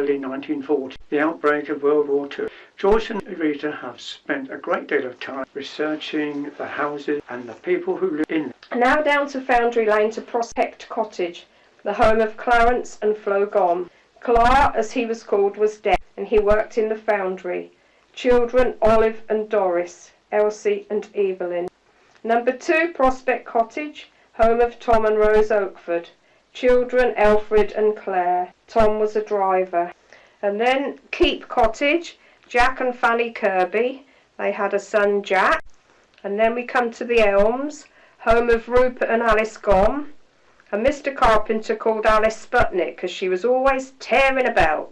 early 1940s, the outbreak of World War II. Joyce and Rita have spent a great deal of time researching the houses and the people who live in them. Now down to Foundry Lane to Prospect Cottage, the home of Clarence and Flo Gom. Clar, as he was called, was dead, and he worked in the foundry. Children, Olive and Doris, Elsie and Evelyn. Number 2, Prospect Cottage, home of Tom and Rose Oakford. Children, Alfred and Claire. Tom was a driver. And then Keep Cottage, Jack and Fanny Kirby. They had a son, Jack. And then we come to the Elms, home of Rupert and Alice Gom. And Mr. Carpenter called Alice Sputnik because she was always tearing about.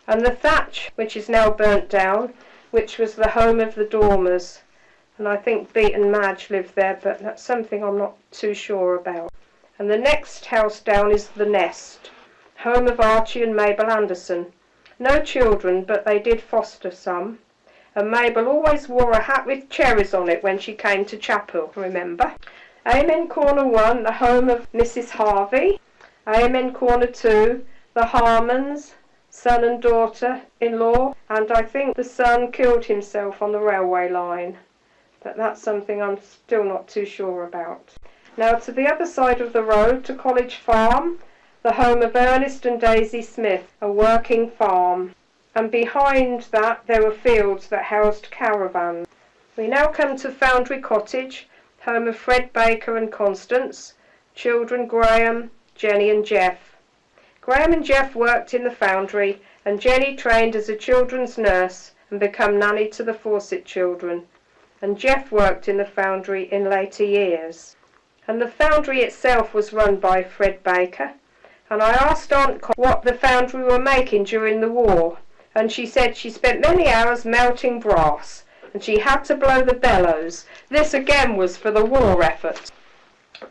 And the Thatch, which is now burnt down, which was the home of the Dormers. And I think Beat and Madge lived there, but that's something I'm not too sure about. And the next house down is the Nest, home of Archie and Mabel Anderson. No children, but they did foster some. And Mabel always wore a hat with cherries on it when she came to chapel, remember? Amen Corner 1, the home of Mrs. Harvey. Amen Corner 2, the Harmons, son and daughter-in-law, and I think the son killed himself on the railway line. But that's something I'm still not too sure about. Now to the other side of the road, to College Farm, the home of Ernest and Daisy Smith, a working farm. And behind that there were fields that housed caravans. We now come to Foundry Cottage, home of Fred Baker and Constance, children Graham, Jenny and Jeff. Graham and Jeff worked in the foundry, and Jenny trained as a children's nurse and became nanny to the Fawcett children. And Jeff worked in the foundry in later years. And the foundry itself was run by Fred Baker. And I asked Aunt what the foundry were making during the war, and she said she spent many hours melting brass, and she had to blow the bellows. This again was for the war effort.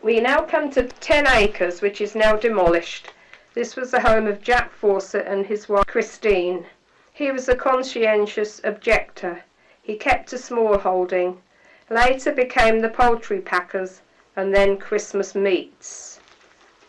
We now come to 10 Acres, which is now demolished. This was the home of Jack Fawcett and his wife Christine. He was a conscientious objector. He kept a small holding, later became the poultry packers, and then Christmas meats.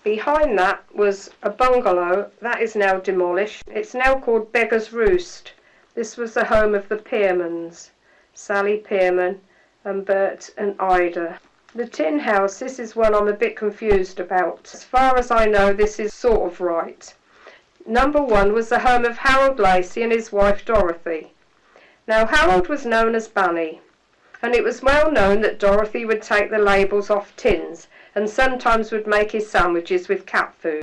Behind that was a bungalow that is now demolished. It's now called Beggar's Roost. This was the home of the Pearmans, Sally Pearman and Bert and Ida. The tin house, this is one I'm a bit confused about. As far as I know, this is sort of right. Number 1 was the home of Harold Lacey and his wife Dorothy. Now Harold was known as Bunny, and it was well known that Dorothy would take the labels off tins and sometimes would make his sandwiches with cat food.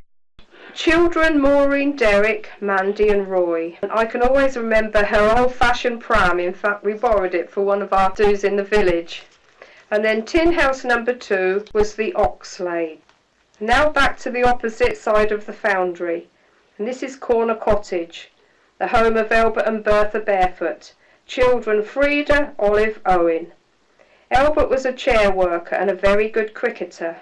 Children, Maureen, Derek, Mandy and Roy. And I can always remember her old-fashioned pram. In fact, we borrowed it for one of our do's in the village. And then tin house number 2 was the Oxlade. Now back to the opposite side of the foundry. And this is Corner Cottage, the home of Albert and Bertha Barefoot. Children, Frida, Olive, Owen. Albert was a chair worker and a very good cricketer.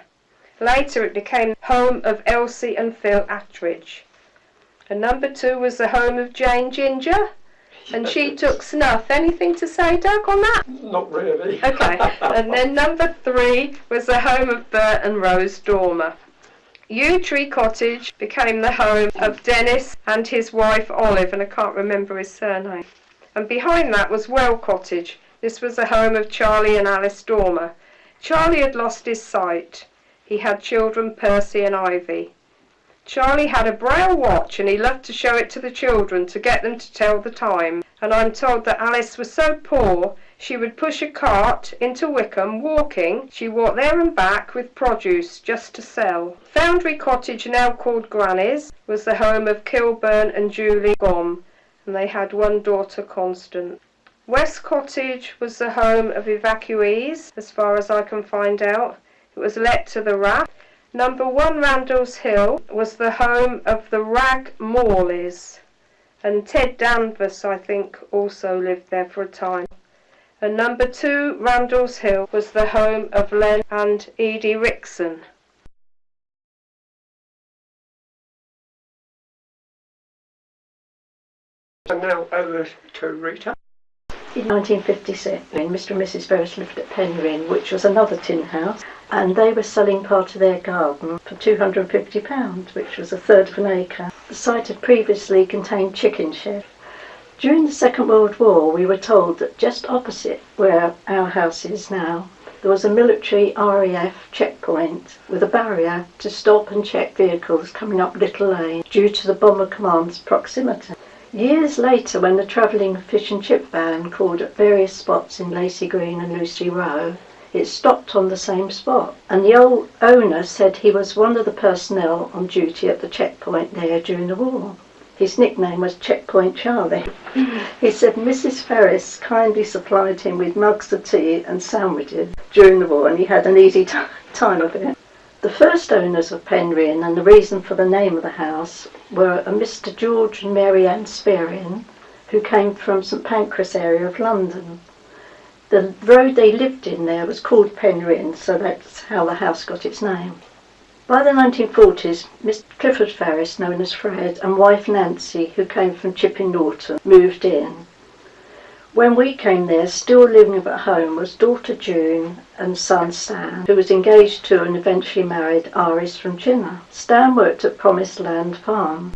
Later it became home of Elsie and Phil Attridge. And number 2 was the home of Jane Ginger, and she took snuff. Anything to say, Doug, on that? Not really. Okay. And then number 3 was the home of Bert and Rose Dormer. Yew Tree Cottage became the home of Dennis and his wife Olive, and I can't remember his surname. And behind that was Well Cottage. This was the home of Charlie and Alice Dormer. Charlie had lost his sight. He had children Percy and Ivy. Charlie had a braille watch, and he loved to show it to the children to get them to tell the time. And I'm told that Alice was so poor she would push a cart into Wickham walking. She walked there and back with produce just to sell. Foundry Cottage, now called Granny's, was the home of Kilburn and Julie Gom, and they had one daughter, Constance. West Cottage was the home of evacuees, as far as I can find out. It was let to the RAF. Number 1 Randall's Hill was the home of the Rag Morleys, and Ted Danvers, I think, also lived there for a time. And number 2 Randall's Hill was the home of Len and Edie Rickson. And now over to Rita. In 1956, Mr. and Mrs. Ferris lived at Penryn, which was another tin house, and they were selling part of their garden for £250, which was a third of an acre. The site had previously contained chicken sheds. During the Second World War, we were told that just opposite where our house is now, there was a military RAF checkpoint with a barrier to stop and check vehicles coming up Little Lane due to the Bomber Command's proximity. Years later, when the travelling fish and chip van called at various spots in Lacey Green and Lucy Row, it stopped on the same spot, and the old owner said he was one of the personnel on duty at the checkpoint there during the war. His nickname was Checkpoint Charlie. He said Mrs. Ferris kindly supplied him with mugs of tea and sandwiches during the war, and he had an easy time of it. The first owners of Penryn, and the reason for the name of the house, were a Mr. George and Mary Ann Spearin, who came from St Pancras area of London. The road they lived in there was called Penryn, so that's how the house got its name. By the 1940s, Mr. Clifford Ferris, known as Fred, and wife Nancy, who came from Chipping Norton, moved in. When we came there, still living at home was daughter June and son Stan, who was engaged to and eventually married Iris from Chinner. Stan worked at Promised Land Farm.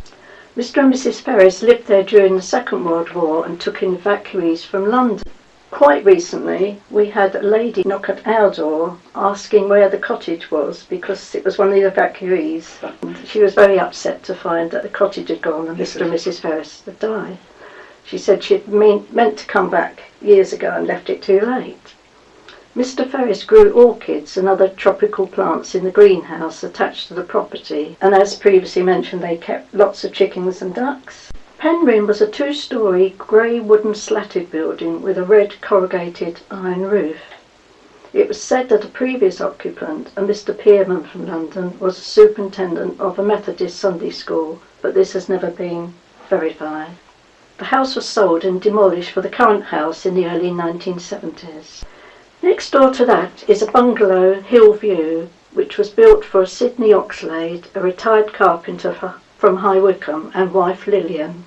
Mr. and Mrs. Ferris lived there during the Second World War and took in evacuees from London. Quite recently, we had a lady knock at our door asking where the cottage was because it was one of the evacuees. And she was very upset to find that the cottage had gone and Mr. and Mrs. Ferris had died. She said she'd meant to come back years ago and left it too late. Mr. Ferris grew orchids and other tropical plants in the greenhouse attached to the property, and as previously mentioned, they kept lots of chickens and ducks. Penryn was a two-storey grey wooden slatted building with a red corrugated iron roof. It was said that a previous occupant, a Mr. Pearman from London, was a superintendent of a Methodist Sunday school, but this has never been verified. The house was sold and demolished for the current house in the early 1970s. Next door to that is a bungalow, Hillview, which was built for Sidney Oxlade, a retired carpenter from High Wycombe, and wife Lillian.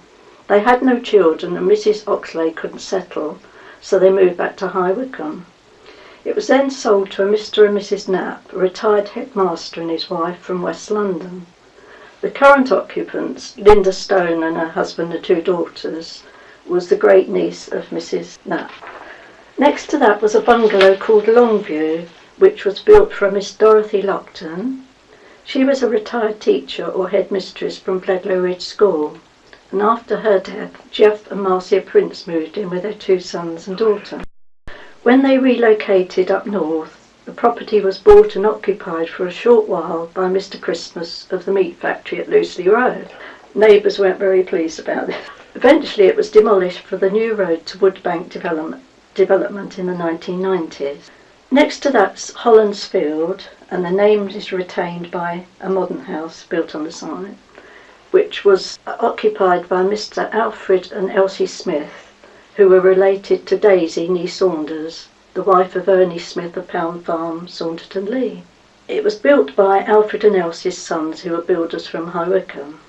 They had no children and Mrs. Oxlade couldn't settle, so they moved back to High Wycombe. It was then sold to a Mr. and Mrs. Knapp, a retired headmaster and his wife from West London. The current occupants, Linda Stone and her husband and two daughters, was the great niece of Mrs. Knapp. Next to that was a bungalow called Longview, which was built for Miss Dorothy Lockton. She was a retired teacher or headmistress from Bledlow Ridge School, and after her death, Jeff and Marcia Prince moved in with their two sons and daughter. When they relocated up north, the property was bought and occupied for a short while by Mr. Christmas of the meat factory at Lucy Road. Neighbours weren't very pleased about it. Eventually it was demolished for the new road to Woodbank development in the 1990s. Next to that's Hollands Field, and the name is retained by a modern house built on the site, which was occupied by Mr. Alfred and Elsie Smith, who were related to Daisy nee Saunders, the wife of Ernie Smith of Pound Farm, Saunderton Lee. It was built by Alfred and Elsie's sons, who were builders from High Wycombe.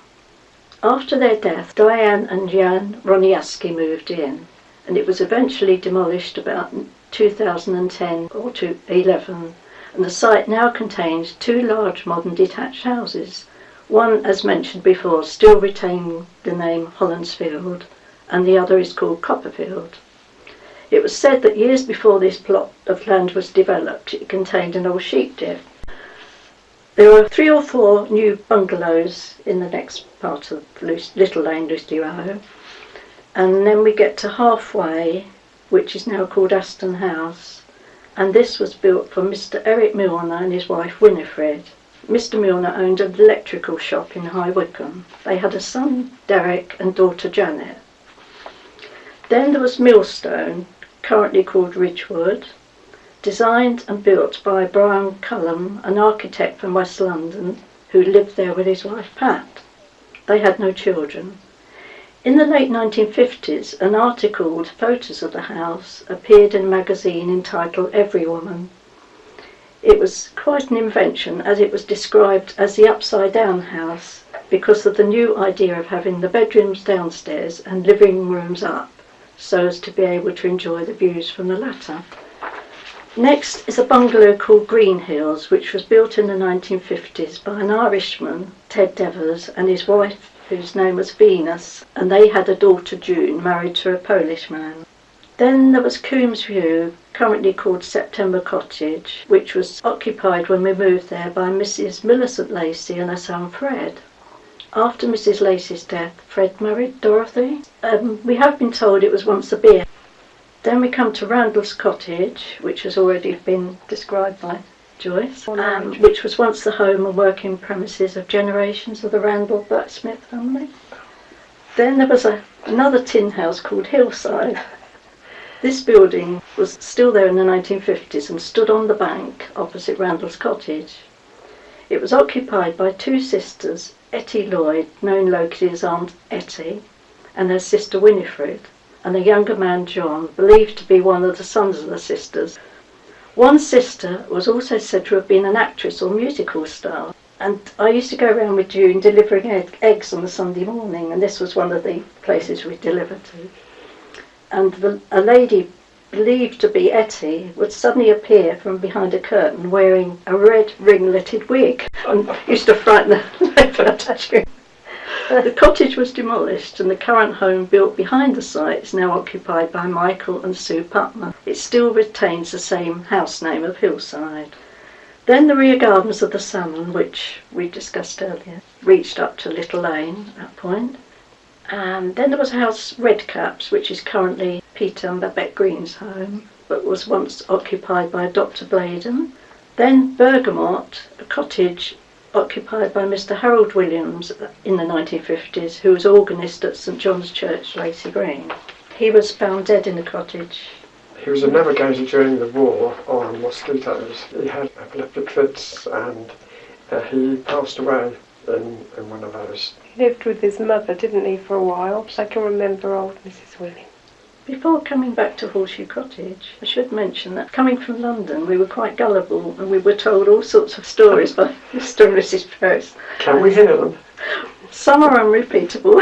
After their death, Diane and Jan Roniaski moved in, and it was eventually demolished about 2010 or 2011, and the site now contains two large modern detached houses, one, as mentioned before, still retaining the name Hollands Field, and the other is called Copperfield. It was said that years before this plot of land was developed, it contained an old sheep dip. There were 3 or 4 new bungalows in the next part of Little Lane, Lucy Row, and then we get to halfway, which is now called Aston House, and this was built for Mr. Eric Milner and his wife Winifred. Mr. Milner owned an electrical shop in High Wycombe. They had a son, Derek, and daughter Janet. Then there was Millstone, currently called Ridgewood, designed and built by Brian Cullum, an architect from West London, who lived there with his wife Pat. They had no children. In the late 1950s, an article with photos of the house appeared in a magazine entitled Every Woman. It was quite an invention, as it was described as the upside-down house because of the new idea of having the bedrooms downstairs and living rooms up, so as to be able to enjoy the views from the latter. Next is a bungalow called Green Hills, which was built in the 1950s by an Irishman, Ted Devers, and his wife whose name was Venus, and they had a daughter June, married to a Polish man. Then there was Coombs View, currently called September Cottage, which was occupied when we moved there by Mrs. Millicent Lacey and her son Fred. After Mrs. Lacey's death, Fred married Dorothy. We have been told it was once a beer. Then we come to Randall's Cottage, which has already been described by Joyce, which was once the home and working premises of generations of the Randall blacksmith family. Then there was another tin house called Hillside. This building was still there in the 1950s and stood on the bank opposite Randall's Cottage. It was occupied by two sisters, Etty Lloyd, known locally as Aunt Etty, and her sister Winifred, and a younger man, John, believed to be one of the sons of the sisters. One sister was also said to have been an actress or musical star, and I used to go around with June delivering eggs on a Sunday morning, and this was one of the places we delivered to. And a lady believed to be Etty would suddenly appear from behind a curtain wearing a red ringleted wig and used to frighten the life out of you. The cottage was demolished and the current home built behind the site is now occupied by Michael and Sue Putman. It still retains the same house name of Hillside. Then the rear gardens of the Salmon, which we discussed earlier, reached up to Little Lane at that point. And then there was a house, Redcaps, which is currently Peter and Babette Green's home, but was once occupied by Dr. Bladen. Then Bergamot, a cottage occupied by Mr. Harold Williams in the 1950s, who was organist at St John's Church, Lacey Green. He was found dead in the cottage. He was a navigator during the war on mosquitoes. He had epileptic fits and he passed away in one of those. He lived with his mother, didn't he, for a while? I can remember old Mrs. Williams. Before coming back to Horseshoe Cottage, I should mention that coming from London, we were quite gullible and we were told all sorts of stories by Mr. and Mrs. Press. Can we hear them? Some are unrepeatable,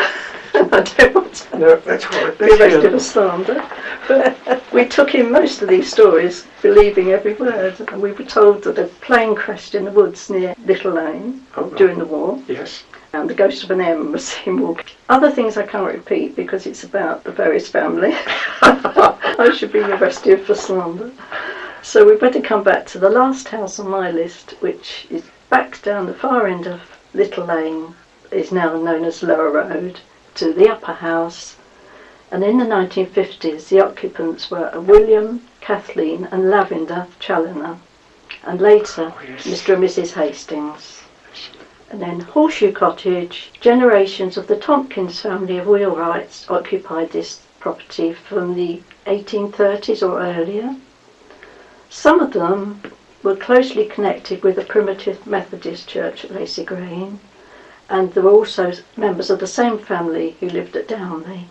and I don't want to No, that's right. be arrested for slander. But we took in most of these stories, believing every word, and we were told that a plane crashed in the woods near Little Lane during the war. Yes. And the ghost of an M was seen walking. Other things I can't repeat because it's about the Ferris family. I should be arrested for slander. So we better come back to the last house on my list, which is back down the far end of Little Lane, is now known as Lower Road, to the upper house. And in the 1950s, the occupants were William, Kathleen and Lavender Challoner, and later Mr. and Mrs. Hastings. And then Horseshoe Cottage, generations of the Tompkins family of wheelwrights occupied this property from the 1830s or earlier. Some of them were closely connected with the Primitive Methodist Church at Lacey Green, and there were also members of the same family who lived at Downley.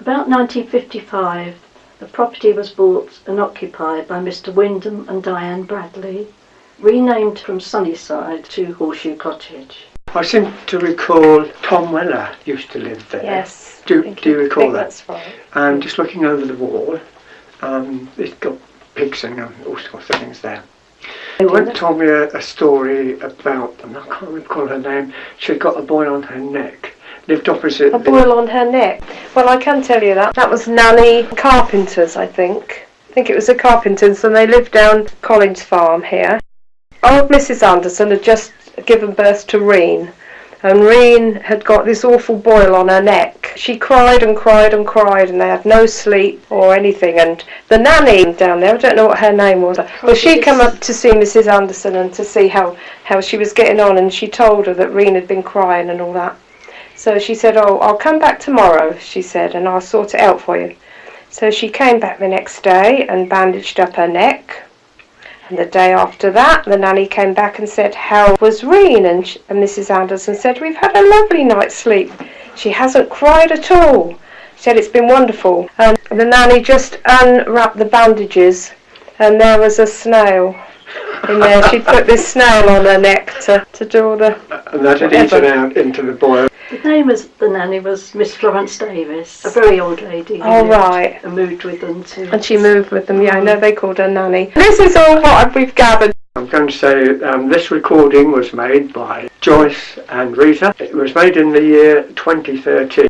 About 1955, the property was bought and occupied by Mr. Wyndham and Diane Bradley, renamed from Sunnyside to Horseshoe Cottage. I seem to recall Tom Weller used to live there. Yes. Do you recall that? That's right. And just looking over the wall, it's got pigs and all sorts of things there. He once told me a story about, I can't recall her name, she'd got a boil on her neck, lived opposite... A boil on her neck? Well, I can tell you that. That was Nanny Carpenter's, I think. I think it was the Carpenters, and they lived down Collins Farm here. Old Mrs. Anderson had just given birth to Reen, and Reen had got this awful boil on her neck. She cried and cried and cried, and they had no sleep or anything. And the nanny down there, I don't know what her name was, but she came up to see Mrs. Anderson and to see how she was getting on, and she told her that Reen had been crying and all that. So she said, "Oh, I'll come back tomorrow," she said, "and I'll sort it out for you." So she came back the next day and bandaged up her neck. And the day after that, the nanny came back and said, "How was Reen?" And Mrs. Anderson said, "We've had a lovely night's sleep. She hasn't cried at all." She said, "It's been wonderful." And the nanny just unwrapped the bandages, and there was a snail in there. She'd put this snail on her neck to do all the... And that had eaten out into the boil. The name of the nanny was Miss Florence Davis, a very old lady who Oh, right. and moved with them too. And she moved with them, yeah, I know they called her nanny. This is all what we've gathered. I'm going to say this recording was made by Joyce and Rita. It was made in the year 2013.